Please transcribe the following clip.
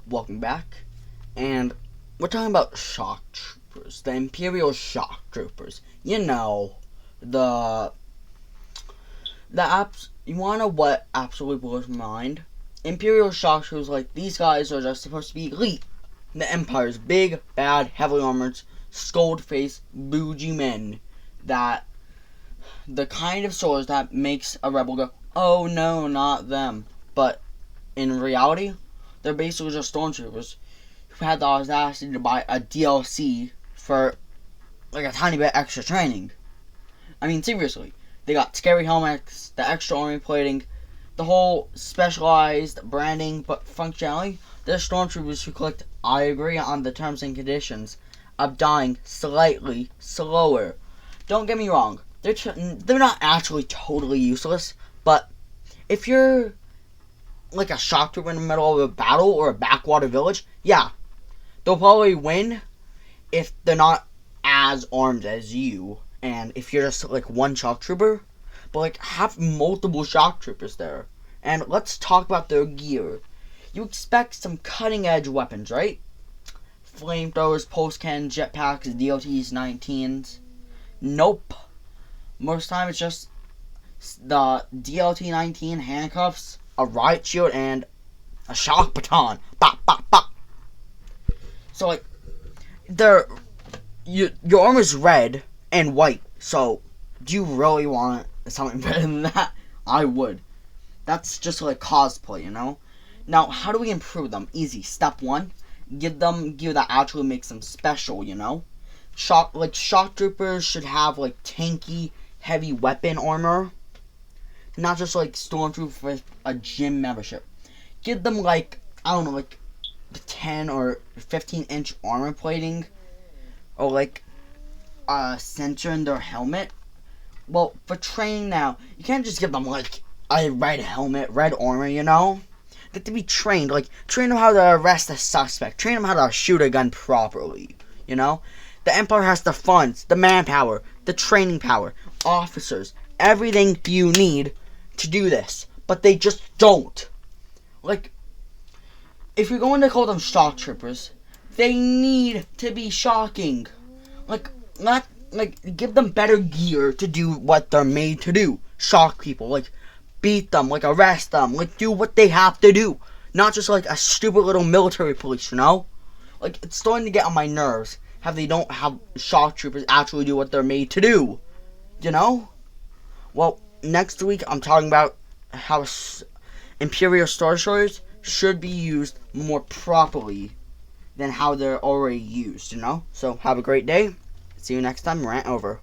welcome back. And we're talking about shock troopers, the imperial shock troopers. You know, the apps. You wanna know what absolutely blows my mind? Imperial shock troopers, like, these guys are just supposed to be elite. The Empire's big, bad, heavily armored, skull-faced, bougie men that the kind of soldiers that makes a rebel go, oh no, not them. But in reality, they're basically just stormtroopers who had the audacity to buy a DLC for like a tiny bit extra training. I mean, seriously, they got scary helmets, the extra armor plating, the whole specialized branding, but functionality. They're stormtroopers who collect, I agree on the terms and conditions of dying slightly slower. Don't get me wrong, they're not actually totally useless, but if you're like a shock trooper in the middle of a battle or a backwater village, yeah, they'll probably win if they're not as armed as you, and if you're just like one shock trooper, but like have multiple shock troopers there. And let's talk about their gear. You expect some cutting edge weapons, right? Flamethrowers, pulse cannons, jetpacks, DLTs, 19s. Nope. Most of the time it's just the DLT-19 handcuffs, a riot shield, and a shock baton. Bop, bop, bop. So like, your armor's red and white. So, do you really want something better than that? I would. That's just like cosplay, you know? Now, how do we improve them? Easy. Step 1, give them gear that actually makes them special, you know? Shock troopers should have like tanky, heavy weapon armor. Not just like stormtroopers with a gym membership. Give them like, I don't know, like 10 or 15-inch armor plating. Or like a sensor in their helmet. Well, for training now, you can't just give them like a red helmet, red armor, you know? They have to be trained. Like, train them how to arrest a suspect. Train them how to shoot a gun properly, you know? The Empire has the funds, the manpower, the training power, officers, everything you need to do this. But they just don't. Like, if you're going to call them shock troopers, they need to be shocking. Give them better gear to do what they're made to do. Shock people, like, beat them, like, arrest them, like, do what they have to do. Not just, like, a stupid little military police, you know? Like, it's starting to get on my nerves how they don't have shock troopers actually do what they're made to do. You know? Well, next week I'm talking about how Imperial Star Destroyers should be used more properly than how they're already used, you know? So, have a great day. See you next time. Rant over.